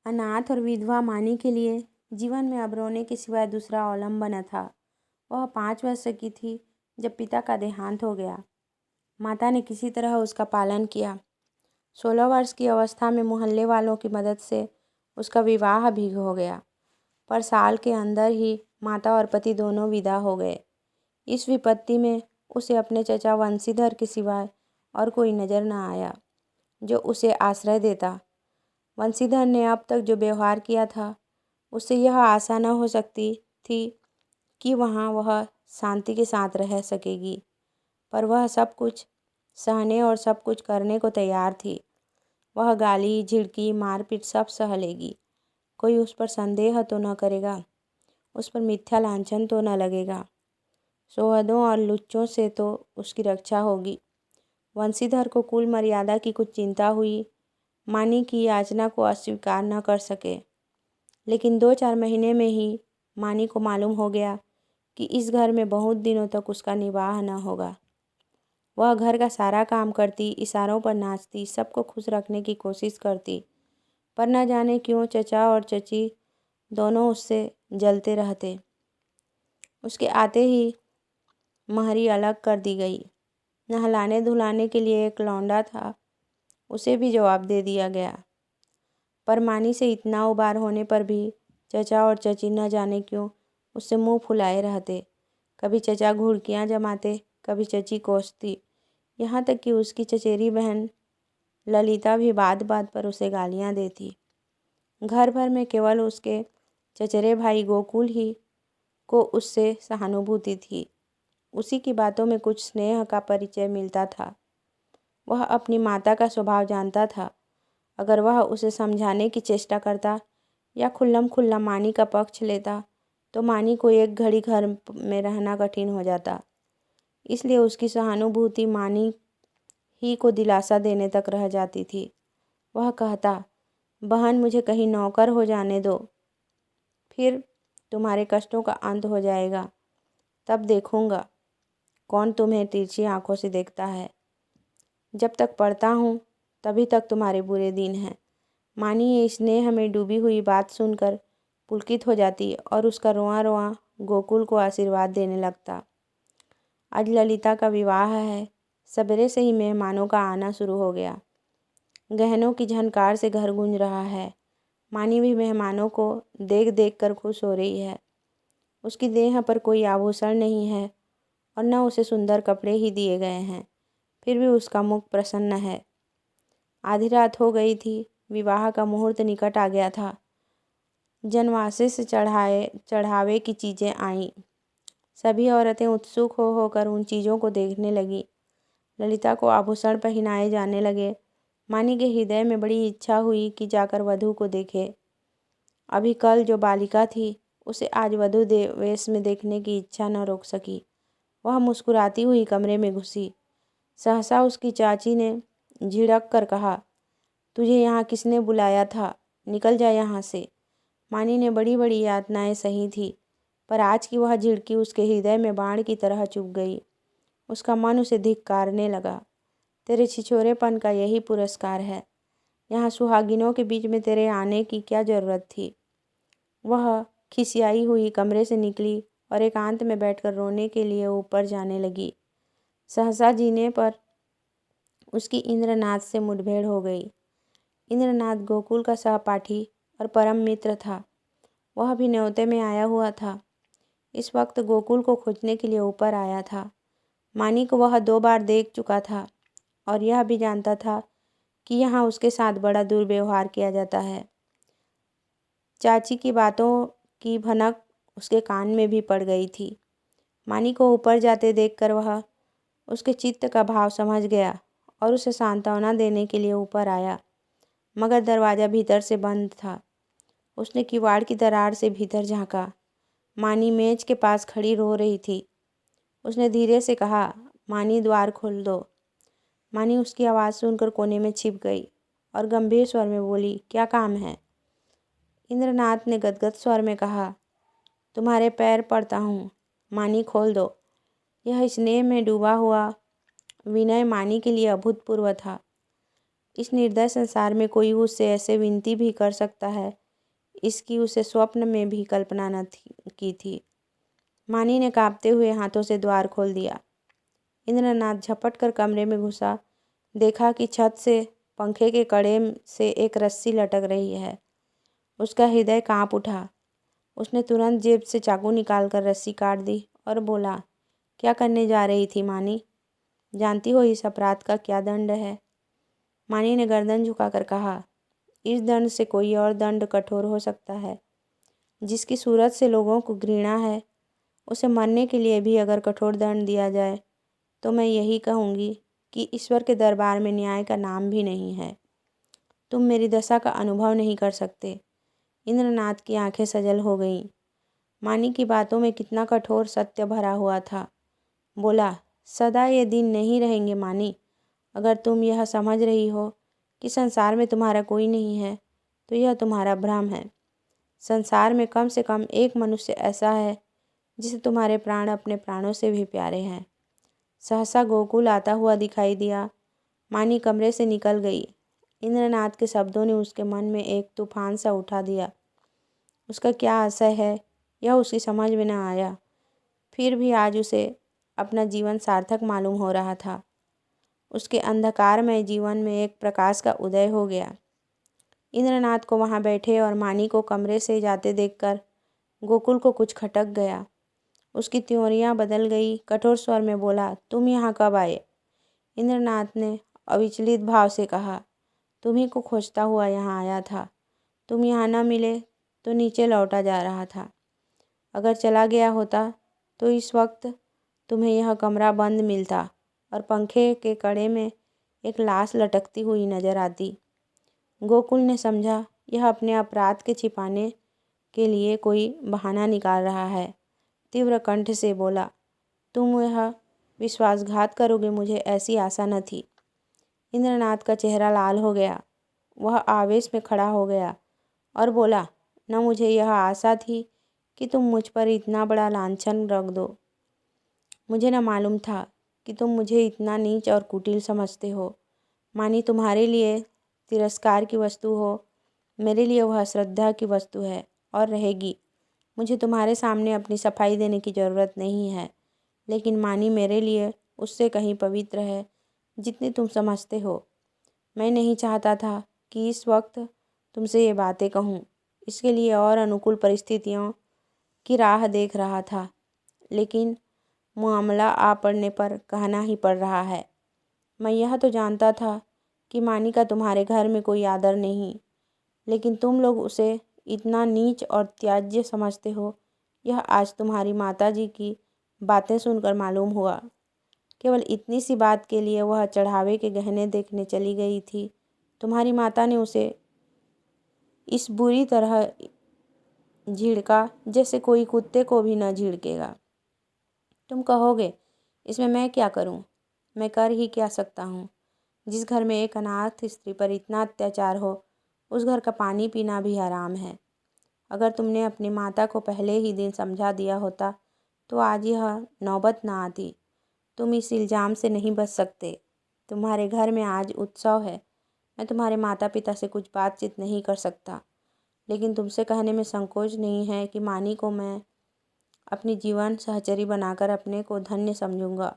अनाथ और विधवा मानी के लिए जीवन में अब रोने के सिवाय दूसरा अवलंबन न था। वह 5 वर्ष की थी जब पिता का देहांत हो गया। माता ने किसी तरह उसका पालन किया। 16 वर्ष की अवस्था में मोहल्ले वालों की मदद से उसका विवाह भी हो गया, पर साल के अंदर ही माता और पति दोनों विदा हो गए। इस विपत्ति में उसे अपने चचा वंशीधर के सिवाय और कोई नजर न आया जो उसे आश्रय देता। वंशीधर ने अब तक जो व्यवहार किया था, उससे यह आशा न हो सकती थी कि वहाँ वह शांति के साथ रह सकेगी, पर वह सब कुछ सहने और सब कुछ करने को तैयार थी। वह गाली, झिड़की, मारपीट सब सह लेगी। कोई उस पर संदेह तो न करेगा, उस पर मिथ्या लांछन तो न लगेगा। सोहदों और लुच्चों से तो उसकी रक्षा होगी। वंशीधर को कुल मर्यादा की कुछ चिंता हुई। मानी की याचना को अस्वीकार न कर सके, लेकिन 2-4 महीने में ही मानी को मालूम हो गया कि इस घर में बहुत दिनों तक उसका निवाह न होगा। वह घर का सारा काम करती, इशारों पर नाचती, सबको खुश रखने की कोशिश करती, पर न जाने क्यों चचा और चची दोनों उससे जलते रहते। उसके आते ही महरी अलग कर दी गई। नहलाने धुलाने के लिए एक लौंडा था, उसे भी जवाब दे दिया गया। पर मानी से इतना उबार होने पर भी चचा और चची न जाने क्यों उससे मुंह फुलाए रहते। कभी चचा घुड़कियाँ जमाते, कभी चची कोसती, यहाँ तक कि उसकी चचेरी बहन ललिता भी बात बात पर उसे गालियाँ देती। घर भर में केवल उसके चचेरे भाई गोकुल ही को उससे सहानुभूति थी। उसी की बातों में कुछ स्नेह का परिचय मिलता था। वह अपनी माता का स्वभाव जानता था। अगर वह उसे समझाने की चेष्टा करता या खुल्लम खुल्ला मानी का पक्ष लेता तो मानी को एक घड़ी घर में रहना कठिन हो जाता। इसलिए उसकी सहानुभूति मानी ही को दिलासा देने तक रह जाती थी। वह कहता, बहन मुझे कहीं नौकर हो जाने दो, फिर तुम्हारे कष्टों का अंत हो जाएगा। तब देखूंगा कौन तुम्हें तिरछी आंखों से देखता है। जब तक पढ़ता हूँ तभी तक तुम्हारे बुरे दिन हैं। मानी ये स्नेह में डूबी हुई बात सुनकर पुलकित हो जाती और उसका रोआ रोआ गोकुल को आशीर्वाद देने लगता। आज ललिता का विवाह है। सवेरे से ही मेहमानों का आना शुरू हो गया। गहनों की झनकार से घर गूंज रहा है। मानी भी मेहमानों को देख देख कर खुश हो रही है। उसकी देह पर कोई आभूषण नहीं है और न उसे सुंदर कपड़े ही दिए गए हैं, फिर भी उसका मुख प्रसन्न है। आधी रात हो गई थी। विवाह का मुहूर्त निकट आ गया था। जनवासे से चढ़ावे की चीज़ें आईं। सभी औरतें उत्सुक हो होकर उन चीज़ों को देखने लगी। ललिता को आभूषण पहनाए जाने लगे। मानी के हृदय में बड़ी इच्छा हुई कि जाकर वधू को देखे। अभी कल जो बालिका थी उसे आज वधू वेश में देखने की इच्छा न रोक सकी। वह मुस्कुराती हुई कमरे में घुसी। सहसा उसकी चाची ने झिड़क कर कहा, तुझे यहाँ किसने बुलाया था? निकल जा यहाँ से। मानी ने बड़ी बड़ी यातनाएं सही थी, पर आज की वह झिड़की उसके हृदय में बाण की तरह चुभ गई। उसका मन उसे धिक्कारने लगा। तेरे छिछोरेपन का यही पुरस्कार है। यहाँ सुहागिनों के बीच में तेरे आने की क्या जरूरत थी? वह खिसियाई हुई कमरे से निकली और एकांत में बैठकर रोने के लिए ऊपर जाने लगी। सहसा जीने पर उसकी इंद्रनाथ से मुठभेड़ हो गई। इंद्रनाथ गोकुल का सहपाठी और परम मित्र था। वह भी न्योते में आया हुआ था। इस वक्त गोकुल को खोजने के लिए ऊपर आया था। मानी को वह 2 बार देख चुका था और यह भी जानता था कि यहाँ उसके साथ बड़ा दुर्व्यवहार किया जाता है। चाची की बातों की भनक उसके कान में भी पड़ गई थी। मानी को ऊपर जाते देखकर वह उसके चित्त का भाव समझ गया और उसे सांत्वना देने के लिए ऊपर आया, मगर दरवाज़ा भीतर से बंद था। उसने किवाड़ की दरार से भीतर झांका। मानी मेज के पास खड़ी रो रही थी। उसने धीरे से कहा, मानी द्वार खोल दो। मानी उसकी आवाज़ सुनकर कोने में छिप गई और गंभीर स्वर में बोली, क्या काम है? इंद्रनाथ ने गदगद स्वर में कहा, तुम्हारे पैर पड़ता हूँ, मानी खोल दो। यह स्नेह में डूबा हुआ विनय मानी के लिए अभूतपूर्व था। इस निर्दय संसार में कोई उससे ऐसे विनती भी कर सकता है, इसकी उसे स्वप्न में भी कल्पना न की थी। मानी ने कांपते हुए हाथों से द्वार खोल दिया। इंद्रनाथ झपट कर कमरे में घुसा। देखा कि छत से पंखे के कड़े से एक रस्सी लटक रही है। उसका हृदय कांप उठा। उसने तुरंत जेब से चाकू निकालकर रस्सी काट दी और बोला, क्या करने जा रही थी मानी? जानती हो इस अपराध का क्या दंड है? मानी ने गर्दन झुकाकर कहा, इस दंड से कोई और दंड कठोर हो सकता है। जिसकी सूरत से लोगों को घृणा है, उसे मरने के लिए भी अगर कठोर दंड दिया जाए तो मैं यही कहूँगी कि ईश्वर के दरबार में न्याय का नाम भी नहीं है। तुम मेरी दशा का अनुभव नहीं कर सकते। इंद्रनाथ की आंखें सजल हो गईं। मानी की बातों में कितना कठोर सत्य भरा हुआ था। बोला, सदा ये दिन नहीं रहेंगे मानी। अगर तुम यह समझ रही हो कि संसार में तुम्हारा कोई नहीं है तो यह तुम्हारा भ्रम है। संसार में कम से कम एक मनुष्य ऐसा है जिसे तुम्हारे प्राण अपने प्राणों से भी प्यारे हैं। सहसा गोकुल आता हुआ दिखाई दिया। मानी कमरे से निकल गई। इंद्रनाथ के शब्दों ने उसके मन में एक तूफान सा उठा दिया। उसका क्या आशय है यह उसकी समझ में न आया। फिर भी आज उसे अपना जीवन सार्थक मालूम हो रहा था। उसके अंधकारमय जीवन में एक प्रकाश का उदय हो गया। इंद्रनाथ को वहाँ बैठे और मानी को कमरे से जाते देखकर गोकुल को कुछ खटक गया। उसकी त्योरियां बदल गई। कठोर स्वर में बोला, तुम यहाँ कब आए? इंद्रनाथ ने अविचलित भाव से कहा, तुम्ही को खोजता हुआ यहाँ आया था। तुम यहाँ न मिले तो नीचे लौटा जा रहा था। अगर चला गया होता तो इस वक्त तुम्हें यह कमरा बंद मिलता और पंखे के कड़े में एक लाश लटकती हुई नजर आती। गोकुल ने समझा यह अपने अपराध के छिपाने के लिए कोई बहाना निकाल रहा है। तीव्र कंठ से बोला, तुम यह विश्वासघात करोगे, मुझे ऐसी आशा न थी। इंद्रनाथ का चेहरा लाल हो गया। वह आवेश में खड़ा हो गया और बोला, न मुझे यह आशा थी कि तुम मुझ पर इतना बड़ा लांछन रख दो। मुझे न मालूम था कि तुम मुझे इतना नीच और कुटिल समझते हो। मानी तुम्हारे लिए तिरस्कार की वस्तु हो, मेरे लिए वह श्रद्धा की वस्तु है और रहेगी। मुझे तुम्हारे सामने अपनी सफाई देने की ज़रूरत नहीं है, लेकिन मानी मेरे लिए उससे कहीं पवित्र है जितनी तुम समझते हो। मैं नहीं चाहता था कि इस वक्त तुमसे ये बातें कहूँ। इसके लिए और अनुकूल परिस्थितियों की राह देख रहा था, लेकिन मामला आ पड़ने पर कहना ही पड़ रहा है। मैं यह तो जानता था कि मानी का तुम्हारे घर में कोई आदर नहीं, लेकिन तुम लोग उसे इतना नीच और त्याज्य समझते हो, यह आज तुम्हारी माताजी की बातें सुनकर मालूम हुआ। केवल इतनी सी बात के लिए वह चढ़ावे के गहने देखने चली गई थी। तुम्हारी माता ने उसे इस बुरी तरह झिड़का जैसे कोई कुत्ते को भी न झिड़केगा। तुम कहोगे, इसमें मैं क्या करूं? मैं कर ही क्या सकता हूं? जिस घर में एक अनाथ स्त्री पर इतना अत्याचार हो, उस घर का पानी पीना भी हराम है। अगर तुमने अपनी माता को पहले ही दिन समझा दिया होता तो आज यह नौबत ना आती। तुम इस इल्ज़ाम से नहीं बच सकते। तुम्हारे घर में आज उत्सव है। मैं तुम्हारे माता पिता से कुछ बातचीत नहीं कर सकता, लेकिन तुमसे कहने में संकोच नहीं है कि मानी को मैं अपनी जीवन सहचरी बनाकर अपने को धन्य समझूंगा।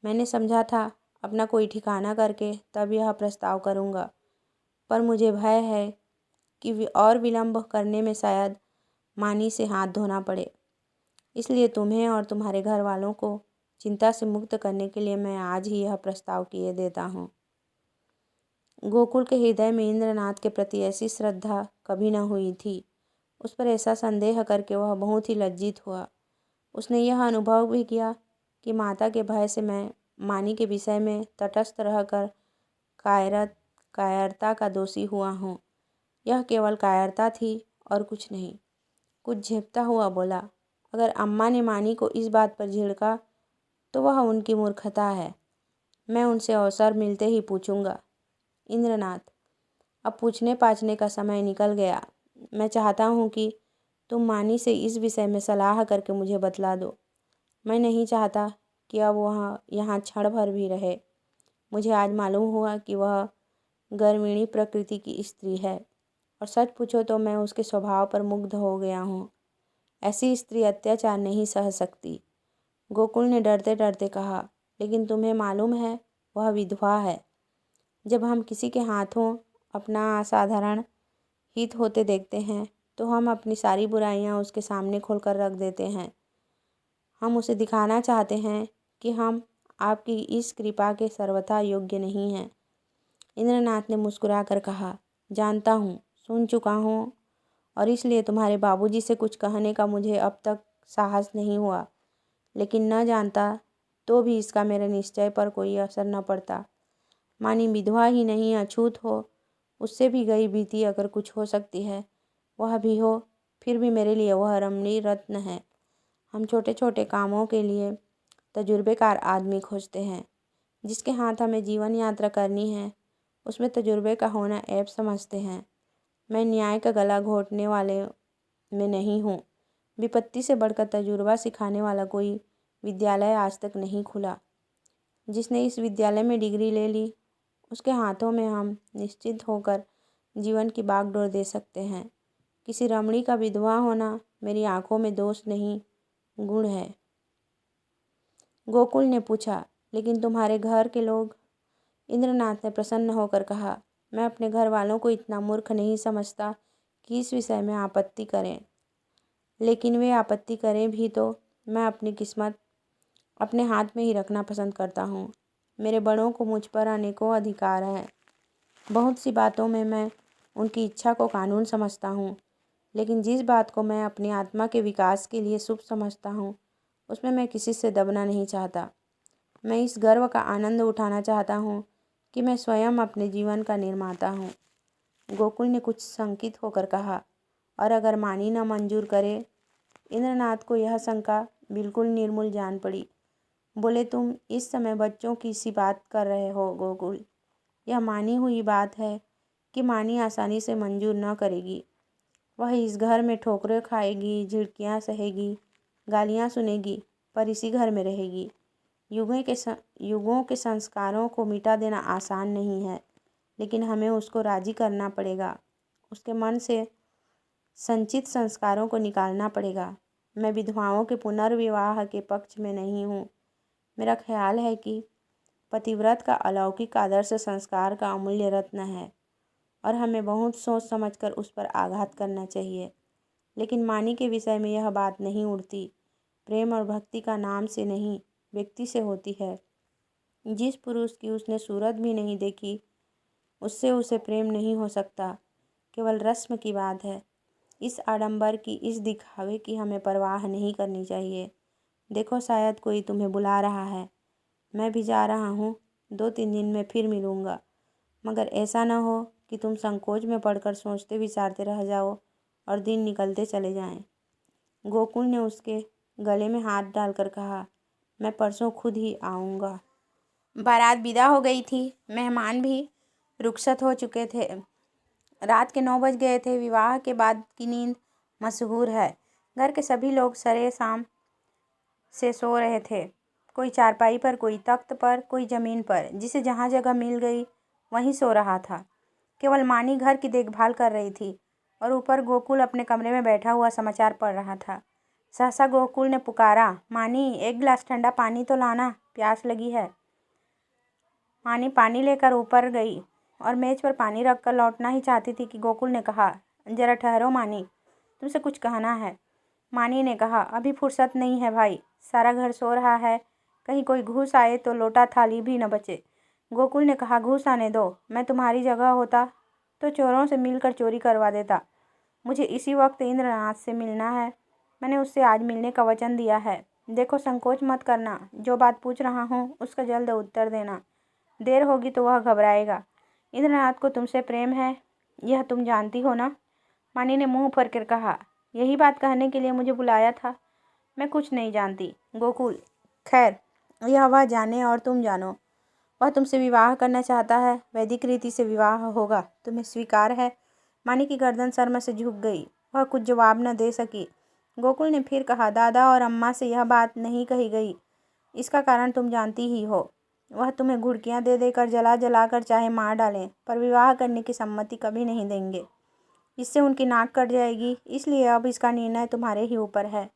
मैंने समझा था अपना कोई ठिकाना करके तब यह प्रस्ताव करूंगा, पर मुझे भय है कि और विलंब करने में शायद मानी से हाथ धोना पड़े। इसलिए तुम्हें और तुम्हारे घर वालों को चिंता से मुक्त करने के लिए मैं आज ही यह प्रस्ताव किए देता हूँ। गोकुल के हृदय में इंद्रनाथ के प्रति ऐसी श्रद्धा कभी न हुई थी। उस पर ऐसा संदेह करके वह बहुत ही लज्जित हुआ। उसने यह अनुभव भी किया कि माता के भय से मैं मानी के विषय में तटस्थ रहकर कायरता का दोषी हुआ हूँ। यह केवल कायरता थी और कुछ नहीं। कुछ झेपता हुआ बोला, अगर अम्मा ने मानी को इस बात पर झिड़का तो वह उनकी मूर्खता है। मैं उनसे अवसर मिलते ही पूछूंगा। इंद्रनाथ, अब पूछने पाछने का समय निकल गया। मैं चाहता हूँ कि तुम मानी से इस विषय में सलाह करके मुझे बतला दो। मैं नहीं चाहता कि अब वह यहाँ क्षण भर भी रहे। मुझे आज मालूम हुआ कि वह गर्विणी प्रकृति की स्त्री है और सच पूछो तो मैं उसके स्वभाव पर मुग्ध हो गया हूँ। ऐसी स्त्री अत्याचार नहीं सह सकती। गोकुल ने डरते डरते कहा, लेकिन तुम्हें मालूम है वह विधवा है। जब हम किसी के हाथों अपना असाधारण हित होते देखते हैं तो हम अपनी सारी बुराइयां उसके सामने खोलकर रख देते हैं। हम उसे दिखाना चाहते हैं कि हम आपकी इस कृपा के सर्वथा योग्य नहीं हैं। इंद्रनाथ ने मुस्कुराकर कहा, जानता हूँ, सुन चुका हूँ और इसलिए तुम्हारे बाबूजी से कुछ कहने का मुझे अब तक साहस नहीं हुआ, लेकिन न जानता तो भी इसका मेरे निश्चय पर कोई असर न पड़ता। मानी विधवा ही नहीं अछूत हो, उससे भी गई बीती अगर कुछ हो सकती है वह भी हो, फिर भी मेरे लिए वह रमणीय रत्न है। हम छोटे छोटे कामों के लिए तजुर्बेकार आदमी खोजते हैं। जिसके हाथ हमें जीवन यात्रा करनी है उसमें तजुर्बे का होना ऐब समझते हैं। मैं न्याय का गला घोटने वाले में नहीं हूँ। विपत्ति से बढ़कर तजुर्बा सिखाने वाला कोई विद्यालय आज तक नहीं खुला। जिसने इस विद्यालय में डिग्री ले ली उसके हाथों में हम निश्चित होकर जीवन की बागडोर दे सकते हैं। किसी रमणी का विधवा होना मेरी आंखों में दोष नहीं, गुण है। गोकुल ने पूछा, लेकिन तुम्हारे घर के लोग? इंद्रनाथ ने प्रसन्न होकर कहा, मैं अपने घर वालों को इतना मूर्ख नहीं समझता कि इस विषय में आपत्ति करें। लेकिन वे आपत्ति करें भी तो मैं अपनी किस्मत अपने हाथ में ही रखना पसंद करता हूँ। मेरे बड़ों को मुझ पर अनेकों अधिकार हैं। बहुत सी बातों में मैं उनकी इच्छा को कानून समझता हूँ, लेकिन जिस बात को मैं अपनी आत्मा के विकास के लिए शुभ समझता हूँ उसमें मैं किसी से दबना नहीं चाहता। मैं इस गर्व का आनंद उठाना चाहता हूँ कि मैं स्वयं अपने जीवन का निर्माता हूँ। गोकुल ने कुछ शंकित होकर कहा, और अगर मानी न मंजूर करे? इंद्रनाथ को यह शंका बिल्कुल निर्मूल जान पड़ी। बोले, तुम इस समय बच्चों की सी बात कर रहे हो गोकुल। यह मानी हुई बात है कि मानी आसानी से मंजूर न करेगी। वह इस घर में ठोकरें खाएगी, झिड़कियाँ सहेगी, गालियाँ सुनेगी, पर इसी घर में रहेगी। युगों के संस्कारों को मिटा देना आसान नहीं है, लेकिन हमें उसको राजी करना पड़ेगा। उसके मन से संचित संस्कारों को निकालना पड़ेगा। मैं विधवाओं के पुनर्विवाह के पक्ष में नहीं हूँ। मेरा ख्याल है कि पतिव्रत का अलौकिक आदर्श संस्कार का अमूल्य रत्न है और हमें बहुत सोच समझकर उस पर आघात करना चाहिए। लेकिन मानी के विषय में यह बात नहीं उड़ती। प्रेम और भक्ति का नाम से नहीं, व्यक्ति से होती है। जिस पुरुष की उसने सूरत भी नहीं देखी उससे उसे प्रेम नहीं हो सकता। केवल रस्म की बात है। इस आडंबर की, इस दिखावे की हमें परवाह नहीं करनी चाहिए। देखो, शायद कोई तुम्हें बुला रहा है। मैं भी जा रहा हूँ। 2-3 दिन में फिर मिलूँगा। मगर ऐसा न हो कि तुम संकोच में पड़कर सोचते विचारते रह जाओ और दिन निकलते चले जाएं। गोकुल ने उसके गले में हाथ डालकर कहा, मैं परसों खुद ही आऊँगा। बारात विदा हो गई थी। मेहमान भी रुखसत हो चुके थे। रात के 9 बज गए थे। विवाह के बाद की नींद मशहूर है। घर के सभी लोग सरे शाम से सो रहे थे। कोई चारपाई पर, कोई तख्त पर, कोई जमीन पर। जिसे जहाँ जगह मिल गई वहीं सो रहा था। केवल मानी घर की देखभाल कर रही थी और ऊपर गोकुल अपने कमरे में बैठा हुआ समाचार पढ़ रहा था। सहसा गोकुल ने पुकारा, मानी, 1 गिलास ठंडा पानी तो लाना, प्यास लगी है। मानी पानी लेकर ऊपर गई और मेज पर पानी रखकर लौटना ही चाहती थी कि गोकुल ने कहा, जरा ठहरो मानी, तुमसे कुछ कहना है। मानी ने कहा, अभी फुर्सत नहीं है भाई, सारा घर सो रहा है, कहीं कोई घूस आए तो लोटा थाली भी न बचे। गोकुल ने कहा, घूस आने दो, मैं तुम्हारी जगह होता तो चोरों से मिलकर चोरी करवा देता। मुझे इसी वक्त इंद्रनाथ से मिलना है। मैंने उससे आज मिलने का वचन दिया है। देखो, संकोच मत करना। जो बात पूछ रहा हूँ उसका जल्द उत्तर देना। देर होगी तो वह घबराएगा। इंद्रनाथ को तुमसे प्रेम है, यह तुम जानती हो ना? मानी ने मुंह फर कर कहा, यही बात कहने के लिए मुझे बुलाया था? मैं कुछ नहीं जानती गोकुल। खैर, यह वह जाने और तुम जानो। वह तुमसे विवाह करना चाहता है। वैदिक रीति से विवाह होगा। तुम्हें स्वीकार है? मानी की गर्दन शर्म से झुक गई। वह कुछ जवाब न दे सकी। गोकुल ने फिर कहा, दादा और अम्मा से यह बात नहीं कही गई। इसका कारण तुम जानती ही हो। वह तुम्हें घुड़कियाँ दे देकर जला जला कर चाहे मार डालें, पर विवाह करने की सम्मति कभी नहीं देंगे। इससे उनकी नाक कट जाएगी, इसलिए अब इसका निर्णय तुम्हारे ही ऊपर है।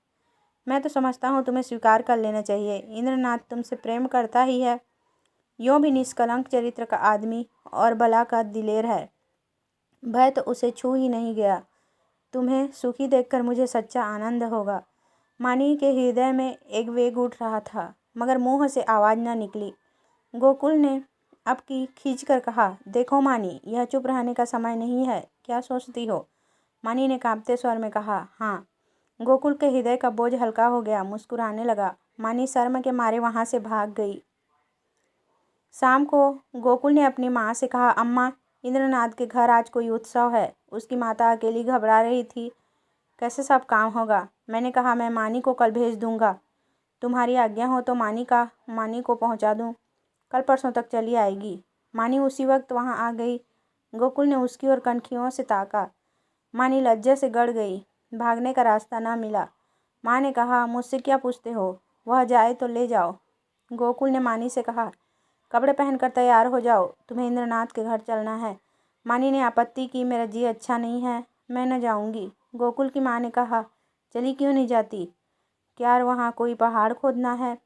मैं तो समझता हूँ तुम्हें स्वीकार कर लेना चाहिए। इंद्रनाथ तुमसे प्रेम करता ही है। यूँ भी निष्कलंक चरित्र का आदमी और बला का दिलेर है। भय तो उसे छू ही नहीं गया। तुम्हें सुखी देखकर मुझे सच्चा आनंद होगा। मानी के हृदय में एक वेग उठ रहा था, मगर मुंह से आवाज़ न निकली। गोकुल ने अब की खींच कर कहा, देखो मानी, यह चुप रहने का समय नहीं है। क्या सोचती हो? मानी ने कांपते स्वर में कहा, हाँ। गोकुल के हृदय का बोझ हल्का हो गया, मुस्कुराने लगा। मानी शर्म के मारे वहाँ से भाग गई। शाम को गोकुल ने अपनी माँ से कहा, अम्मा, इंद्रनाथ के घर आज कोई उत्सव है। उसकी माता अकेली घबरा रही थी। कैसे सब काम होगा? मैंने कहा, मैं मानी को कल भेज दूंगा। तुम्हारी आज्ञा हो तो मानी को पहुंचा दूं। कल परसों तक चली आएगी। मानी उसी वक्त वहां आ गई। गोकुल ने उसकी ओर कनखियों से ताका। मानी लज्जा से गड़ गई। भागने का रास्ता न मिला। माँ ने कहा, मुझसे क्या पूछते हो? वह जाए तो ले जाओ। गोकुल ने मानी से कहा, कपड़े पहनकर तैयार हो जाओ, तुम्हें इंद्रनाथ के घर चलना है। मानी ने आपत्ति की, मेरा जी अच्छा नहीं है, मैं न जाऊंगी। गोकुल की माँ ने कहा, चली क्यों नहीं जाती? क्या वहाँ कोई पहाड़ खोदना है?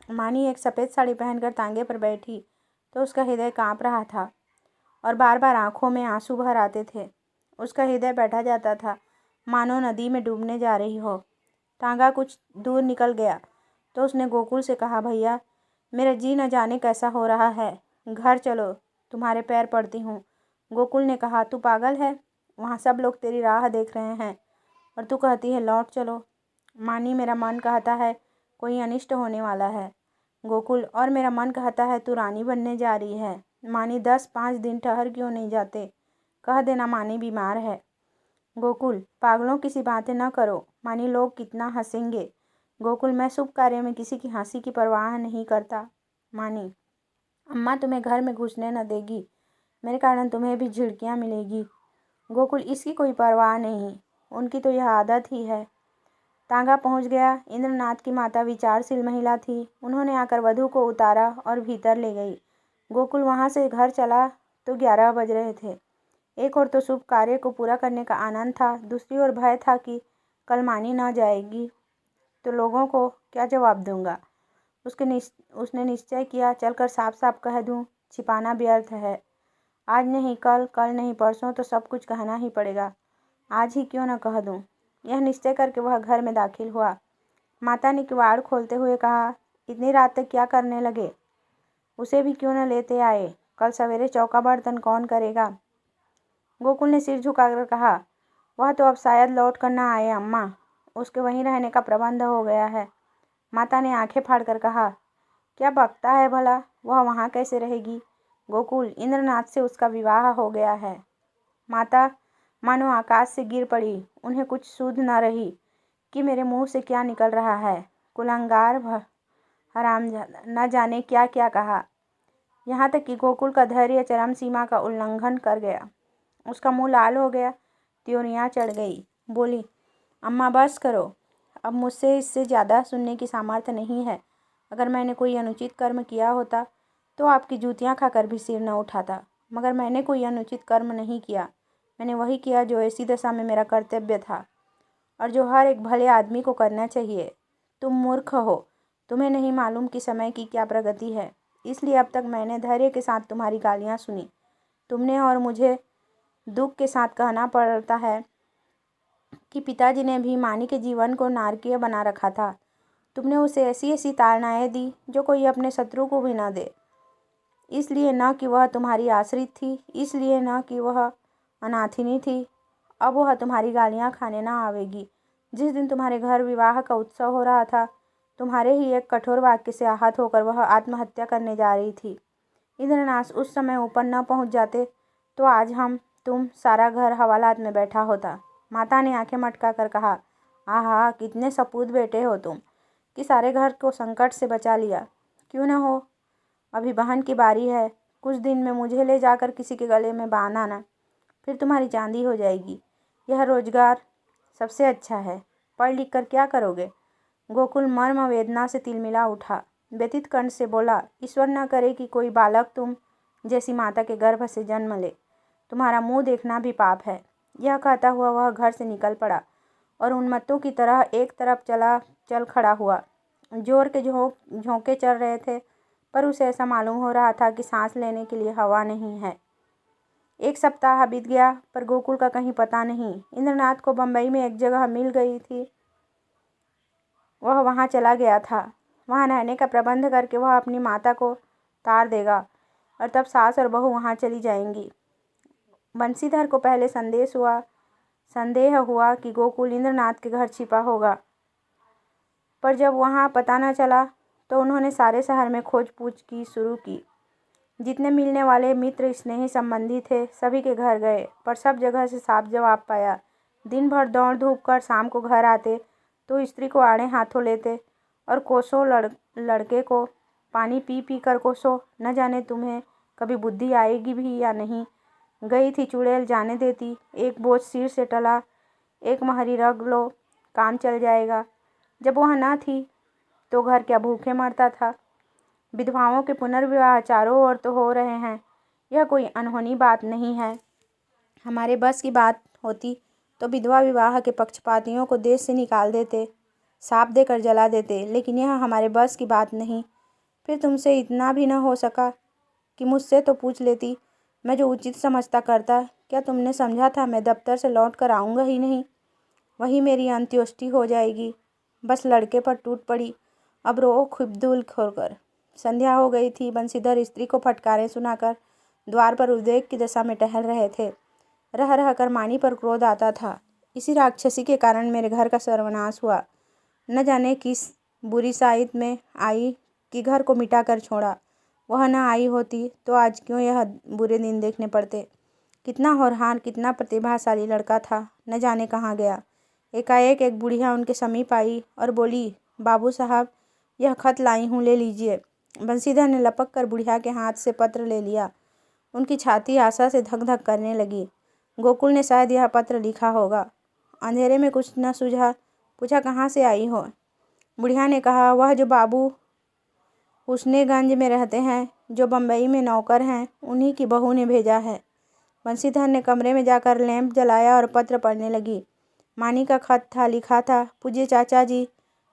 मानी एक सफ़ेद साड़ी पहनकर तांगे पर बैठी तो उसका हृदय कांप रहा था और बार बार आंखों में आंसू भर आते थे। उसका हृदय बैठा जाता था, मानो नदी में डूबने जा रही हो। तांगा कुछ दूर निकल गया तो उसने गोकुल से कहा, भैया, मेरा जी न जाने कैसा हो रहा है। घर चलो, तुम्हारे पैर पड़ती हूँ। गोकुल ने कहा, तू पागल है? वहाँ सब लोग तेरी राह देख रहे हैं और तू कहती है लौट चलो। मानी, मेरा मन कहता है कोई अनिष्ट होने वाला है। गोकुल, और मेरा मन कहता है तू रानी बनने जा रही है। मानी, 10-5 दिन ठहर क्यों नहीं जाते? कह देना मानी बीमार है। गोकुल, पागलों की सी बातें न करो। मानी, लोग कितना हंसेंगे। गोकुल, मैं शुभ कार्य में किसी की हंसी की परवाह नहीं करता। मानी, अम्मा तुम्हें घर में घुसने न देगी, मेरे कारण तुम्हें भी झिड़कियाँ मिलेगी। गोकुल, इसकी कोई परवाह नहीं, उनकी तो यह आदत ही है। तांगा पहुंच गया। इंद्रनाथ की माता विचारशील महिला थी। उन्होंने आकर वधू को उतारा और भीतर ले गई। गोकुल वहां से घर चला तो 11 बज रहे थे। एक ओर तो शुभ कार्य को पूरा करने का आनंद था, दूसरी ओर भय था कि कल मानी न जाएगी तो लोगों को क्या जवाब दूंगा। उसने निश्चय किया, चलकर साफ साफ कह दूं, छिपाना व्यर्थ है। आज नहीं कल, कल नहीं परसों तो सब कुछ कहना ही पड़ेगा। आज ही क्यों न कह दूं। यह निश्चय करके वह घर में दाखिल हुआ। माता ने किवाड़ खोलते हुए कहा, इतनी रात तक क्या करने लगे? उसे भी क्यों न लेते आए? कल सवेरे चौका बर्तन कौन करेगा? गोकुल ने सिर झुकाकर कहा, वह तो अब शायद लौट कर न आए अम्मा, उसके वहीं रहने का प्रबंध हो गया है। माता ने आंखें फाड़कर कहा, क्या बकता है भला, वह वहाँ कैसे रहेगी? गोकुल, इंद्रनाथ से उसका विवाह हो गया है। माता मानो आकाश से गिर पड़ी। उन्हें कुछ सूझ न रही कि मेरे मुंह से क्या निकल रहा है। कुलंगार, हरामजादा, न जाने क्या क्या कहा। यहाँ तक कि गोकुल का धैर्य चरम सीमा का उल्लंघन कर गया। उसका मुंह लाल हो गया, त्योरियाँ चढ़ गई। बोली, अम्मा बस करो, अब मुझसे इससे ज़्यादा सुनने की सामर्थ्य नहीं है। अगर मैंने कोई अनुचित कर्म किया होता तो आपकी जूतियाँ खाकर भी सिर न उठाता, मगर मैंने कोई अनुचित कर्म नहीं किया। मैंने वही किया जो ऐसी दशा में मेरा कर्तव्य था और जो हर एक भले आदमी को करना चाहिए। तुम मूर्ख हो, तुम्हें नहीं मालूम कि समय की क्या प्रगति है, इसलिए अब तक मैंने धैर्य के साथ तुम्हारी गालियाँ सुनी। तुमने और मुझे दुख के साथ कहना पड़ता है कि पिताजी ने भी मानी के जीवन को नारकीय बना रखा था। तुमने उसे ऐसी ऐसी ताड़नाएँ दी जो कोई अपने शत्रु को भी न दे। इसलिए न कि वह तुम्हारी आश्रित थी, इसलिए न कि वह अनाथिनी थी। अब वह तुम्हारी गालियाँ खाने न आवेगी। जिस दिन तुम्हारे घर विवाह का उत्सव हो रहा था, तुम्हारे ही एक कठोर वाक्य से आहत होकर वह आत्महत्या करने जा रही थी। इंद्रनाथ उस समय ऊपर न पहुंच जाते तो आज तुम सारा घर हवालात में बैठा होता। माता ने आंखें मटका कर कहा, आहा, कितने सपूत बेटे हो तुम कि सारे घर को संकट से बचा लिया। क्यों न हो, अभी बहन की बारी है। कुछ दिन में मुझे ले जाकर किसी के गले में बांध आना, फिर तुम्हारी चांदी हो जाएगी। यह रोजगार सबसे अच्छा है। पढ़ लिख कर क्या करोगे? गोकुल मर्म वेदना से तिलमिला उठा। व्यथित कंठ से बोला, ईश्वर न करे कि कोई बालक तुम जैसी माता के गर्भ से जन्म ले। तुम्हारा मुंह देखना भी पाप है। यह कहता हुआ वह घर से निकल पड़ा और उन्मत्तों की तरह एक तरफ चल खड़ा हुआ। जोर के झोंके चल रहे थे, पर उसे ऐसा मालूम हो रहा था कि सांस लेने के लिए हवा नहीं है। 1 सप्ताह बीत गया, पर गोकुल का कहीं पता नहीं। इंद्रनाथ को बम्बई में एक जगह मिल गई थी, वह वहाँ चला गया था। वहाँ रहने का प्रबंध करके वह अपनी माता को तार देगा और तब सास और बहू वहाँ चली जाएंगी। बंसीधर को पहले संदेह हुआ कि गोकुल इंद्रनाथ के घर छिपा होगा, पर जब वहाँ पता न चला तो उन्होंने सारे शहर में खोज पूछ की शुरू की। जितने मिलने वाले मित्र स्नेही संबंधी थे सभी के घर गए, पर सब जगह से साफ जवाब पाया। दिन भर दौड़ धूप कर शाम को घर आते तो स्त्री को आड़े हाथों लेते और कोसों लड़के को पानी पी पी कर कोसों, न जाने तुम्हें कभी बुद्धि आएगी भी या नहीं। गई थी चुड़ैल जाने देती, एक बोझ सिर से टला, एक महरी रग लो, काम चल जाएगा। जब वह न थी तो घर क्या भूखे मरता था। विधवाओं के पुनर्विवाह चारों ओर तो हो रहे हैं, यह कोई अनहोनी बात नहीं है। हमारे बस की बात होती तो विधवा विवाह के पक्षपातियों को देश से निकाल देते, साफ देकर जला देते, लेकिन यह हमारे बस की बात नहीं। फिर तुमसे इतना भी न हो सका कि मुझसे तो पूछ लेती, मैं जो उचित समझता करता। क्या तुमने समझा था मैं दफ्तर से लौट कर आऊँगा ही नहीं? वही मेरी अंत्येष्टि हो जाएगी। बस लड़के पर टूट पड़ी, अब रो खुबदुल खोकर। संध्या हो गई थी। बंसीधर स्त्री को फटकारें सुनाकर द्वार पर उद्वेग की दशा में टहल रहे थे। रह रह कर मानी पर क्रोध आता था। इसी राक्षसी के कारण मेरे घर का सर्वनाश हुआ। न जाने किस बुरी साइत में आई कि घर को मिटा कर छोड़ा। वह न आई होती तो आज क्यों यह बुरे दिन देखने पड़ते। कितना होनहार, कितना प्रतिभाशाली लड़का था, न जाने कहाँ गया। एकाएक एक बुढ़िया उनके समीप आई और बोली, बाबू साहब, यह खत लाई हूँ, ले लीजिए। बंसीधर ने लपक कर बुढ़िया के हाथ से पत्र ले लिया। उनकी छाती आशा से धक धक करने लगी। गोकुल ने शायद यह पत्र लिखा होगा। अंधेरे में कुछ न सूझा। पूछा, कहाँ से आई हो? बुढ़िया ने कहा, वह जो बाबू हुस्नेगंज में रहते हैं, जो बम्बई में नौकर हैं, उन्हीं की बहू ने भेजा है। बंसीधर ने कमरे में जाकर लैंप जलाया और पत्र पढ़ने लगी। मानी का खत था। लिखा था, पूज्य चाचा जी,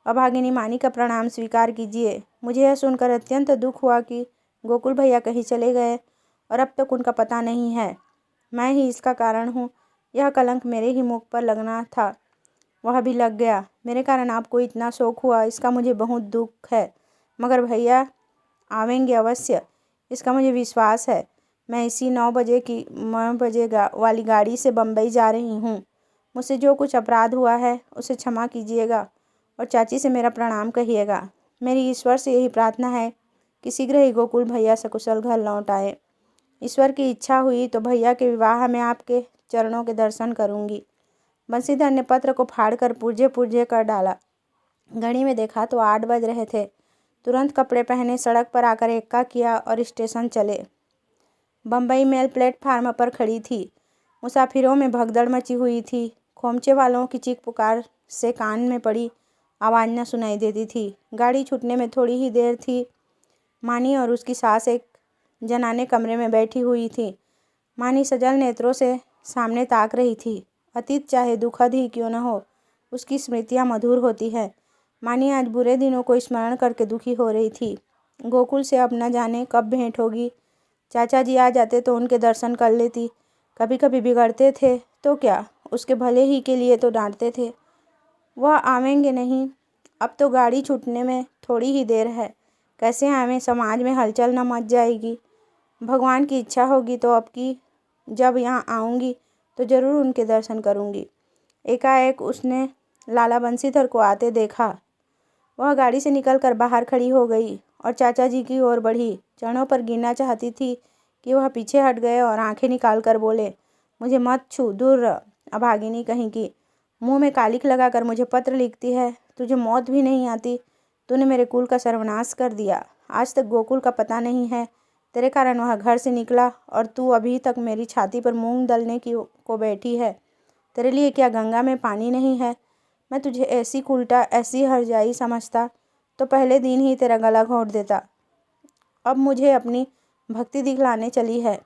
अभागिनी मानी का प्रणाम स्वीकार कीजिए। मुझे यह सुनकर अत्यंत दुख हुआ कि गोकुल भैया कहीं चले गए और अब तक उनका पता नहीं है। मैं ही इसका कारण हूँ। यह कलंक मेरे ही मुख पर लगना था, वह भी लग गया। मेरे कारण आपको इतना शोक हुआ, इसका मुझे बहुत दुख है, मगर भैया आवेंगे अवश्य, इसका मुझे विश्वास है। मैं इसी 9 बजे वाली गाड़ी से बम्बई जा रही हूँ। मुझसे जो कुछ अपराध हुआ है उसे क्षमा कीजिएगा और चाची से मेरा प्रणाम कहिएगा। मेरी ईश्वर से यही प्रार्थना है कि शीघ्र ही गोकुल भैया सकुशल घर लौट आए। ईश्वर की इच्छा हुई तो भैया के विवाह में आपके चरणों के दर्शन करूँगी। बंसीधर ने पत्र को फाड़कर पुर्जे पुर्जे कर डाला। घड़ी में देखा तो 8 बज रहे थे। तुरंत कपड़े पहने सड़क पर आकर एक्का किया और स्टेशन चले। बम्बई मेल प्लेटफार्म पर खड़ी थी। मुसाफिरों में भगदड़ मची हुई थी। खोमचे वालों की चीख पुकार से कान में पड़ी आवाज़ न सुनाई देती थी। गाड़ी छूटने में थोड़ी ही देर थी। मानी और उसकी सास एक जनाने कमरे में बैठी हुई थी। मानी सजल नेत्रों से सामने ताक रही थी। अतीत चाहे दुखद ही क्यों न हो, उसकी स्मृतियाँ मधुर होती है। मानी आज बुरे दिनों को स्मरण करके दुखी हो रही थी। गोकुल से अब न जाने कब भेंट होगी। चाचा जी आ जाते तो उनके दर्शन कर लेती। कभी कभी बिगड़ते थे तो क्या, उसके भले ही के लिए तो डांटते थे। वह आवेंगे नहीं। अब तो गाड़ी छूटने में थोड़ी ही देर है। कैसे आवें, समाज में हलचल न मच जाएगी। भगवान की इच्छा होगी तो अब की जब यहाँ आऊँगी तो ज़रूर उनके दर्शन करूँगी। एकाएक उसने लाला बंसीधर को आते देखा। वह गाड़ी से निकलकर बाहर खड़ी हो गई और चाचा जी की ओर बढ़ी। चरणों पर गिरना चाहती थी कि वह पीछे हट गए और आंखें निकाल कर बोले, मुझे मत छू, दूर रह, अभागिनी कहीं की। मुंह में कालिक लगाकर मुझे पत्र लिखती है। तुझे मौत भी नहीं आती। तूने मेरे कुल का सर्वनाश कर दिया। आज तक गोकुल का पता नहीं है। तेरे कारण वह घर से निकला और तू अभी तक मेरी छाती पर मूंग दलने को बैठी है। तेरे लिए क्या गंगा में पानी नहीं है? मैं तुझे ऐसी कुलटा, ऐसी हरजाई समझता। तो पहले दिन ही तेरा गला घोंट देता। अब मुझे अपनी भक्ति दिखलाने चली है।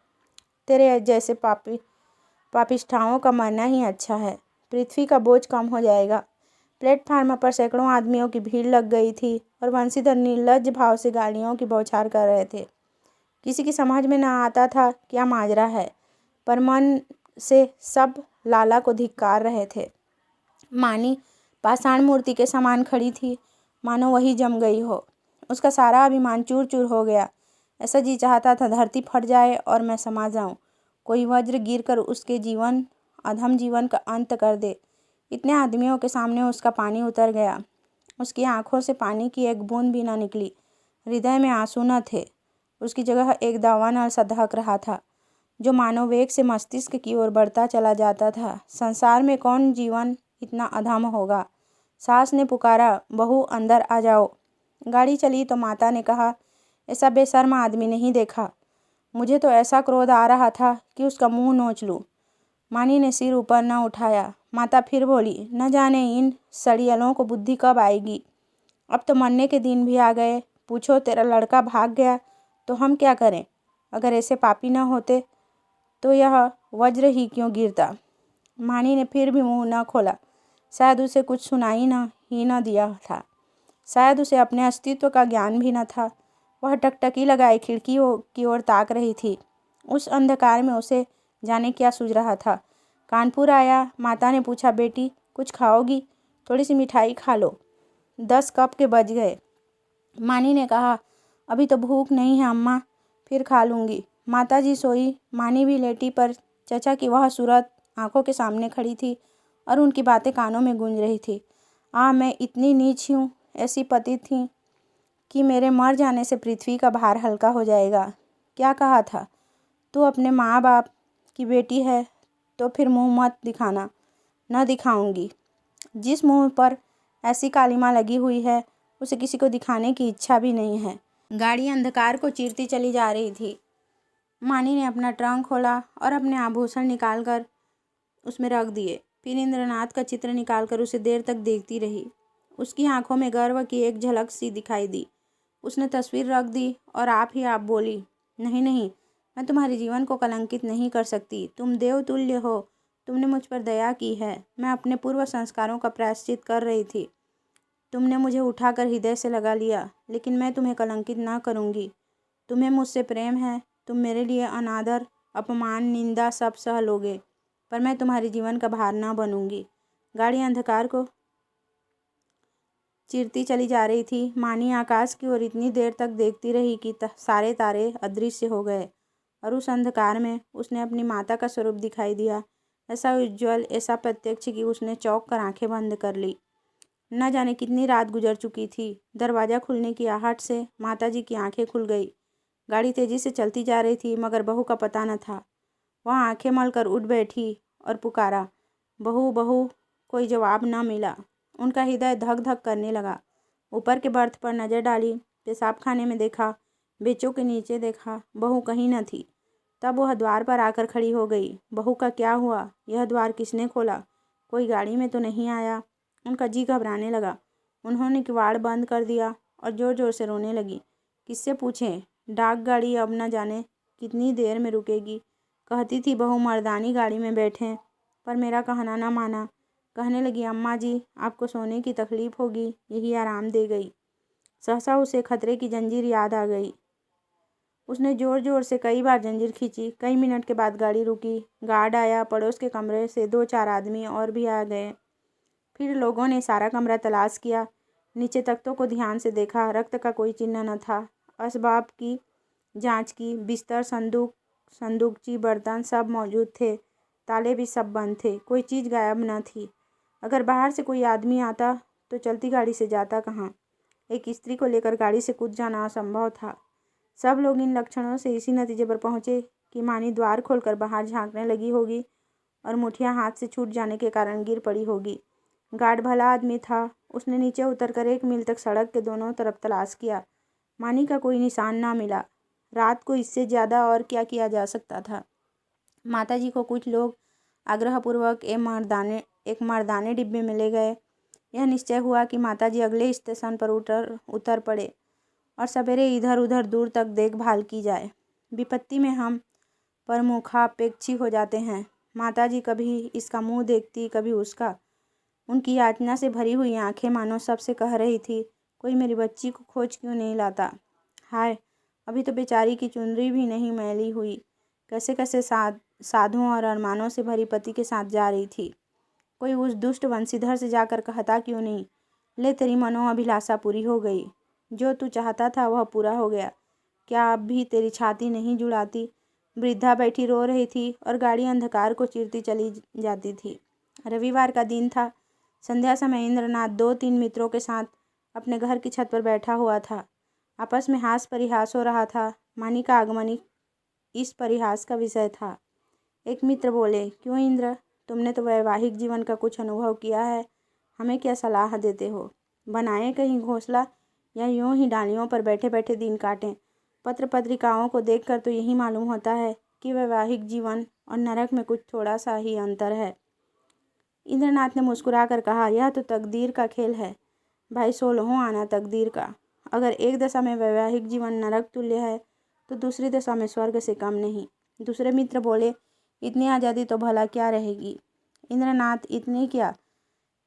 तेरे जैसे पापिष्ठाओं का मरना ही अच्छा है। पृथ्वी का बोझ कम हो जाएगा। प्लेटफार्म पर सैकड़ों आदमियों की भीड़ लग गई थी और वंशीधर निर्लज्ज भाव से गालियों की बौछार कर रहे थे। किसी की समझ में न आता था क्या माजरा है, पर मन से सब लाला को धिक्कार रहे थे। मानी पाषाण मूर्ति के समान खड़ी थी, मानो वही जम गई हो। उसका सारा अभिमान चूर चूर हो गया। ऐसा जी चाहता था धरती फट जाए और मैं समा जाऊं। कोई वज्र गिर कर उसके अधम जीवन का अंत कर दे। इतने आदमियों के सामने उसका पानी उतर गया। उसकी आंखों से पानी की एक बूंद भी न निकली। हृदय में आंसू न थे। उसकी जगह एक दावानल सा दहक रहा था, जो मानो वेग से मस्तिष्क की ओर बढ़ता चला जाता था। संसार में कौन जीवन इतना अधम होगा। सास ने पुकारा, बहू अंदर आ जाओ। गाड़ी चली तो माता ने कहा, ऐसा बेशर्म आदमी नहीं देखा। मुझे तो ऐसा क्रोध आ रहा था कि उसका मुंह नोच लूं। मानी ने सिर ऊपर न उठाया। माता फिर बोली, न जाने इन सड़ियलों को बुद्धि कब आएगी। अब तो मरने के दिन भी आ गए। पूछो तेरा लड़का भाग गया तो हम क्या करें। अगर ऐसे पापी न होते तो यह वज्र ही क्यों गिरता। मानी ने फिर भी मुंह न खोला। शायद उसे कुछ सुनाई न दिया था। शायद उसे अपने अस्तित्व का ज्ञान भी न था। वह टकटकी लगाए खिड़की की ओर ताक रही थी। उस अंधकार में उसे जाने क्या सूझ रहा था। कानपुर आया। माता ने पूछा, बेटी कुछ खाओगी? थोड़ी सी मिठाई खा लो। 10 कब के बज गए। मानी ने कहा, अभी तो भूख नहीं है अम्मा, फिर खा लूँगी। माता जी सोई। मानी भी लेटी, पर चचा की वह सूरत आंखों के सामने खड़ी थी और उनकी बातें कानों में गूंज रही थी। मैं इतनी नीच हूँ, ऐसी पतित थी कि मेरे मर जाने से पृथ्वी का भार हल्का हो जाएगा। क्या कहा था? तू अपने माँ बाप की बेटी है तो फिर मुंह मत दिखाना। न दिखाऊंगी। जिस मुंह पर ऐसी कालिमा लगी हुई है उसे किसी को दिखाने की इच्छा भी नहीं है। गाड़ी अंधकार को चीरती चली जा रही थी। मानी ने अपना ट्रंक खोला और अपने आभूषण निकालकर उसमें रख दिए। फिर इंद्रनाथ का चित्र निकालकर उसे देर तक देखती रही। उसकी आंखों में गर्व की एक झलक सी दिखाई दी। उसने तस्वीर रख दी और आप ही आप बोली, नहीं नहीं, मैं तुम्हारे जीवन को कलंकित नहीं कर सकती। तुम देवतुल्य हो। तुमने मुझ पर दया की है। मैं अपने पूर्व संस्कारों का प्रायश्चित कर रही थी। तुमने मुझे उठाकर हृदय से लगा लिया, लेकिन मैं तुम्हें कलंकित ना करूँगी। तुम्हें मुझसे प्रेम है। तुम मेरे लिए अनादर, अपमान, निंदा सब सह लोगे, पर मैं तुम्हारे जीवन का भार ना बनूंगी। गाड़ी अंधकार को चिरती चली जा रही थी। मानी आकाश की ओर इतनी देर तक देखती रही कि सारे तारे अदृश्य हो गए और उस अंधकार में उसने अपनी माता का स्वरूप दिखाई दिया। ऐसा उज्ज्वल, ऐसा प्रत्यक्ष कि उसने चौंक कर आंखें बंद कर ली। न जाने कितनी रात गुजर चुकी थी। दरवाज़ा खुलने की आहट से माताजी की आंखें खुल गई। गाड़ी तेजी से चलती जा रही थी, मगर बहू का पता न था। वह आंखें मलकर उठ बैठी और पुकारा, बहू बहू। कोई जवाब न मिला। उनका हृदय धक धक करने लगा। ऊपर के बर्थ पर नज़र डाली, पेशाब खाने में देखा, बेचों के नीचे देखा, बहू कहीं न थी। तब वह द्वार पर आकर खड़ी हो गई। बहू का क्या हुआ? यह द्वार किसने खोला? कोई गाड़ी में तो नहीं आया? उनका जी घबराने लगा। उन्होंने किवाड़ बंद कर दिया और ज़ोर ज़ोर से रोने लगी। किससे पूछें? डाक गाड़ी अब न जाने कितनी देर में रुकेगी। कहती थी बहू मर्दानी गाड़ी में बैठें, पर मेरा कहना न माना। कहने लगी, अम्मा जी आपको सोने की तकलीफ़ होगी, यही आराम दे गई। सहसा उसे खतरे की जंजीर याद आ गई। उसने ज़ोर ज़ोर से कई बार जंजीर खींची। कई मिनट के बाद गाड़ी रुकी। गार्ड आया। पड़ोस के कमरे से 2-4 आदमी और भी आ गए। फिर लोगों ने सारा कमरा तलाश किया। नीचे तख्तों को ध्यान से देखा। रक्त का कोई चिन्ह न था। असबाब की जांच की। बिस्तर, संदूकची, बर्तन सब मौजूद थे। ताले भी सब बंद थे। कोई चीज़ गायब न थी। अगर बाहर से कोई आदमी आता तो चलती गाड़ी से जाता कहाँ? एक स्त्री को लेकर गाड़ी से कूद जाना असंभव था। सब लोग इन लक्षणों से इसी नतीजे पर पहुँचे कि मानी द्वार खोलकर बाहर झांकने लगी होगी और मुठियाँ हाथ से छूट जाने के कारण गिर पड़ी होगी। गार्ड भला आदमी था। उसने नीचे उतरकर 1 मील तक सड़क के दोनों तरफ तलाश किया। मानी का कोई निशान ना मिला। रात को इससे ज़्यादा और क्या किया जा सकता था। माताजी को कुछ लोग आग्रहपूर्वक एक मर्दाने डिब्बे में ले गए। यह निश्चय हुआ कि माताजी अगले स्टेशन पर उतर पड़े और सवेरे इधर उधर दूर तक देखभाल की जाए। विपत्ति में हम प्रमुखापेक्षी हो जाते हैं। माताजी कभी इसका मुंह देखती, कभी उसका। उनकी याचना से भरी हुई आंखें मानो सबसे कह रही थी, कोई मेरी बच्ची को खोज क्यों नहीं लाता। हाय, अभी तो बेचारी की चुनरी भी नहीं मैली हुई, कैसे कैसे साधुओं और अरमानों से भरी पति के साथ जा रही थी। कोई उस दुष्ट वंशीधर से जाकर कहता क्यों नहीं, ले तेरी मनोअभिलाषा पूरी हो गई, जो तू चाहता था वह पूरा हो गया। क्या अब भी तेरी छाती नहीं जुड़ाती। वृद्धा बैठी रो रही थी और गाड़ी अंधकार को चीरती चली जाती थी। रविवार का दिन था। संध्या समय इंद्रनाथ 2-3 मित्रों के साथ अपने घर की छत पर बैठा हुआ था। आपस में हास परिहास हो रहा था। मानी का आगमन इस परिहास का विषय था। एक मित्र बोले, क्यों इंद्र, तुमने तो वैवाहिक जीवन का कुछ अनुभव किया है, हमें क्या सलाह देते हो। बनाएं कहीं घोंसला या यूं ही डालियों पर बैठे बैठे दिन काटें। पत्र पत्रिकाओं को देखकर तो यही मालूम होता है कि वैवाहिक जीवन और नरक में कुछ थोड़ा सा ही अंतर है। इंद्रनाथ ने मुस्कुराकर कहा, यह तो तकदीर का खेल है भाई, 16वां आना तकदीर का। अगर एक दशा में वैवाहिक जीवन नरक तुल्य है तो दूसरी दशा में स्वर्ग से कम नहीं। दूसरे मित्र बोले, इतनी आज़ादी तो भला क्या रहेगी। इंद्रनाथ, इतनी क्या,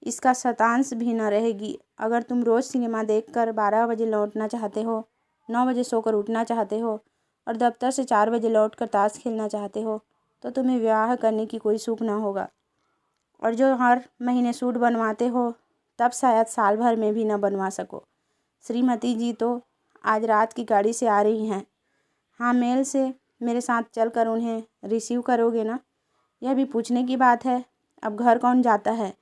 इसका शतांश भी न रहेगी। अगर तुम रोज़ सिनेमा देखकर 12 बजे लौटना चाहते हो, 9 बजे सोकर उठना चाहते हो और दफ्तर से 4 बजे लौटकर ताश खेलना चाहते हो, तो तुम्हें विवाह करने की कोई सुख न होगा। और जो हर महीने सूट बनवाते हो, तब शायद साल भर में भी न बनवा सको। श्रीमती जी तो आज रात की गाड़ी से आ रही हैं। हाँ, मेल से मेरे साथ चलकर उन्हें रिसीव करोगे ना। यह भी पूछने की बात है, अब घर कौन जाता है,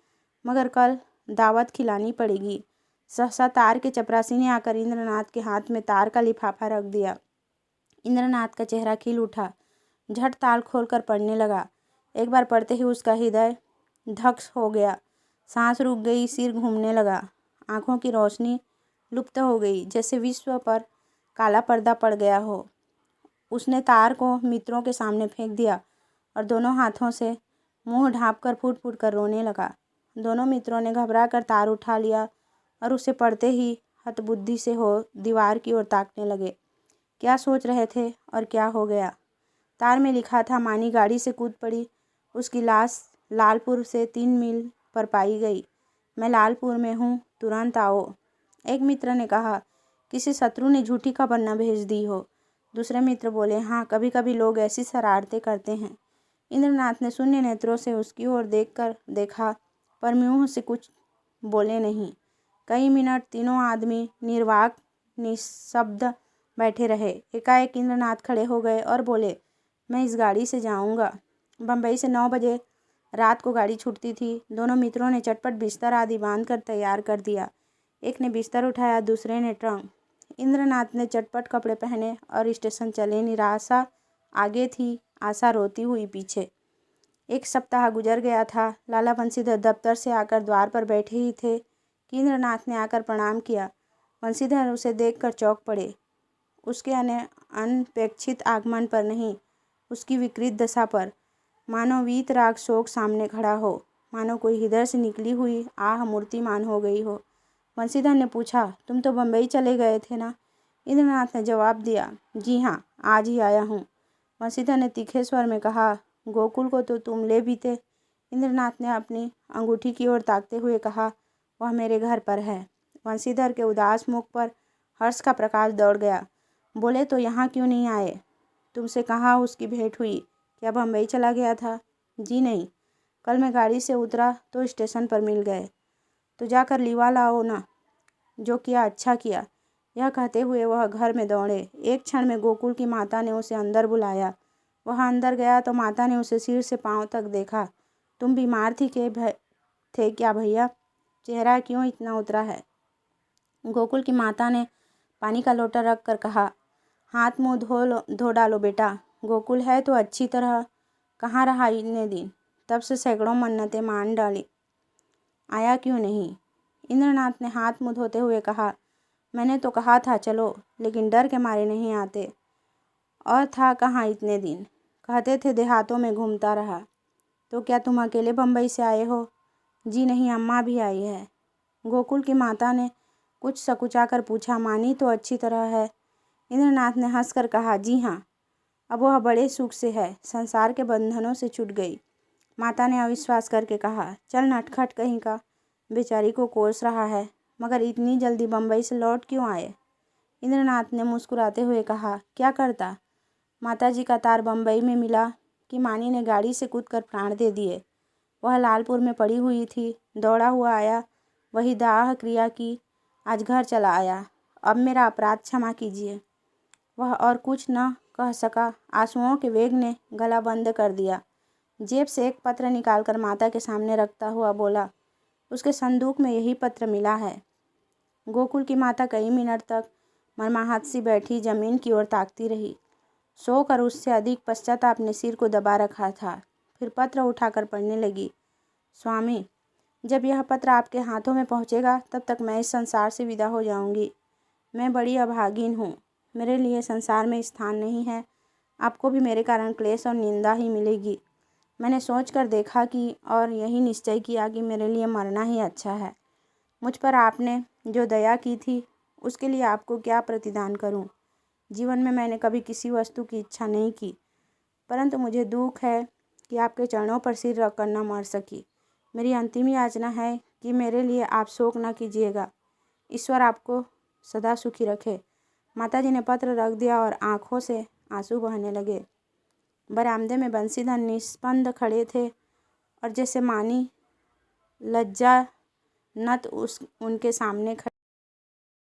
मगर कल दावत खिलानी पड़ेगी। सहसा तार के चपरासी ने आकर इंद्रनाथ के हाथ में तार का लिफाफा रख दिया। इंद्रनाथ का चेहरा खिल उठा, झट ताल खोलकर पढ़ने लगा। एक बार पढ़ते ही उसका हृदय धक्स हो गया, सांस रुक गई, सिर घूमने लगा, आंखों की रोशनी लुप्त हो गई, जैसे विश्व पर काला पर्दा पड़ गया हो। उसने तार को मित्रों के सामने फेंक दिया और दोनों हाथों से मुंह ढांपकर फूट फूट कर रोने लगा। दोनों मित्रों ने घबराकर तार उठा लिया और उसे पढ़ते ही हतबुद्धि से हो दीवार की ओर ताकने लगे। क्या सोच रहे थे और क्या हो गया। तार में लिखा था, मानी गाड़ी से कूद पड़ी, उसकी लाश लालपुर से 3 मील पर पाई गई। मैं लालपुर में हूँ, तुरंत आओ। एक मित्र ने कहा, किसी शत्रु ने झूठी खबर न भेज दी हो। दूसरे मित्र बोले, हाँ, कभी कभी लोग ऐसी शरारतें करते हैं। इंद्रनाथ ने शून्य नेत्रों से उसकी ओर देखा, पर मुंह से कुछ बोले नहीं। कई मिनट तीनों आदमी निर्वाक निशब्द बैठे रहे। एकाएक इंद्रनाथ खड़े हो गए और बोले, मैं इस गाड़ी से जाऊंगा। बम्बई से 9 बजे रात को गाड़ी छूटती थी। दोनों मित्रों ने चटपट बिस्तर आदि बांधकर तैयार कर दिया। एक ने बिस्तर उठाया, दूसरे ने ट्रंक। इंद्रनाथ ने चटपट कपड़े पहने और स्टेशन चले। निराशा आगे थी, आशा रोती हुई पीछे। 1 सप्ताह गुजर गया था। लाला बंशीधर दफ्तर से आकर द्वार पर बैठे ही थे कि इंद्रनाथ ने आकर प्रणाम किया। बंशीधर उसे देखकर चौंक पड़े। उसके अनपेक्षित आगमन पर नहीं, उसकी विकृत दशा पर। मानो वीतराग शोक सामने खड़ा हो, मानो कोई हृदय से निकली हुई आह मूर्तिमान हो गई हो। बंशीधर ने पूछा, तुम तो बम्बई चले गए थे ना। इंद्रनाथ ने जवाब दिया, जी हाँ, आज ही आया हूँ। बंशीधर ने तीखे स्वर में कहा, गोकुल को तो तुम ले भी थे। इंद्रनाथ ने अपनी अंगूठी की ओर ताकते हुए कहा, वह मेरे घर पर है। बंशीधर के उदास मुख पर हर्ष का प्रकाश दौड़ गया। बोले, तो यहाँ क्यों नहीं आए। तुमसे कहाँ उसकी भेंट हुई। क्या बम्बई चला गया था। जी नहीं, कल मैं गाड़ी से उतरा तो स्टेशन पर मिल गए। तो जाकर लिवा लाओ ना। जो किया अच्छा किया। यह कहते हुए वह घर में दौड़े। एक क्षण में गोकुल की माता ने उसे अंदर बुलाया। वह अंदर गया तो माता ने उसे सिर से पांव तक देखा। तुम बीमार थे क्या भैया, चेहरा क्यों इतना उतरा है। गोकुल की माता ने पानी का लोटा रख कर कहा, हाथ मुंह धो डालो बेटा। गोकुल है तो अच्छी तरह, कहाँ रहा इतने दिन, तब से सैकड़ों मन्नतें मान डाली, आया क्यों नहीं। इंद्रनाथ ने हाथ मुंह धोते हुए कहा, मैंने तो कहा था चलो, लेकिन डर के मारे नहीं आते। और था कहाँ इतने दिन, कहते थे देहातों में घूमता रहा। तो क्या तुम अकेले बम्बई से आए हो। जी नहीं, अम्मा भी आई है। गोकुल की माता ने कुछ सकुचाकर पूछा, मानी तो अच्छी तरह है? इंद्रनाथ ने हंसकर कहा, जी हाँ, अब वह बड़े सुख से है, संसार के बंधनों से छूट गई। माता ने अविश्वास करके कहा, चल नटखट कहीं का, बेचारी को कोस रहा है, मगर इतनी जल्दी बम्बई से लौट क्यों आए? इंद्रनाथ ने मुस्कुराते हुए कहा, क्या करता, माताजी का तार बम्बई में मिला कि मानी ने गाड़ी से कूदकर प्राण दे दिए। वह लालपुर में पड़ी हुई थी, दौड़ा हुआ आया, वही दाह क्रिया की, आज घर चला आया, अब मेरा अपराध क्षमा कीजिए। वह और कुछ न कह सका, आंसुओं के वेग ने गला बंद कर दिया। जेब से एक पत्र निकालकर माता के सामने रखता हुआ बोला, उसके संदूक में यही पत्र मिला है। गोकुल की माता कई मिनट तक मर्माहत सी बैठी जमीन की ओर ताकती रही। शोक और उससे अधिक पश्चाताप ने सिर को दबा रखा था। फिर पत्र उठाकर पढ़ने लगी, स्वामी, जब यह पत्र आपके हाथों में पहुँचेगा तब तक मैं इस संसार से विदा हो जाऊंगी। मैं बड़ी अभागिन हूँ, मेरे लिए संसार में स्थान नहीं है। आपको भी मेरे कारण क्लेश और निंदा ही मिलेगी। मैंने सोच कर देखा कि और यही निश्चय किया कि मेरे लिए मरना ही अच्छा है। मुझ पर आपने जो दया की थी उसके लिए आपको क्या प्रतिदान करूं? जीवन में मैंने कभी किसी वस्तु की इच्छा नहीं की, परंतु मुझे दुख है कि आपके चरणों पर सिर रखकर न मर सकी। मेरी अंतिम याचना है कि मेरे लिए आप शोक न कीजिएगा। ईश्वर आपको सदा सुखी रखे। माताजी ने पत्र रख दिया और आंखों से आंसू बहने लगे। बरामदे में बंसीधर निस्पंद खड़े थे और जैसे मानी लज्जा नत उनके सामने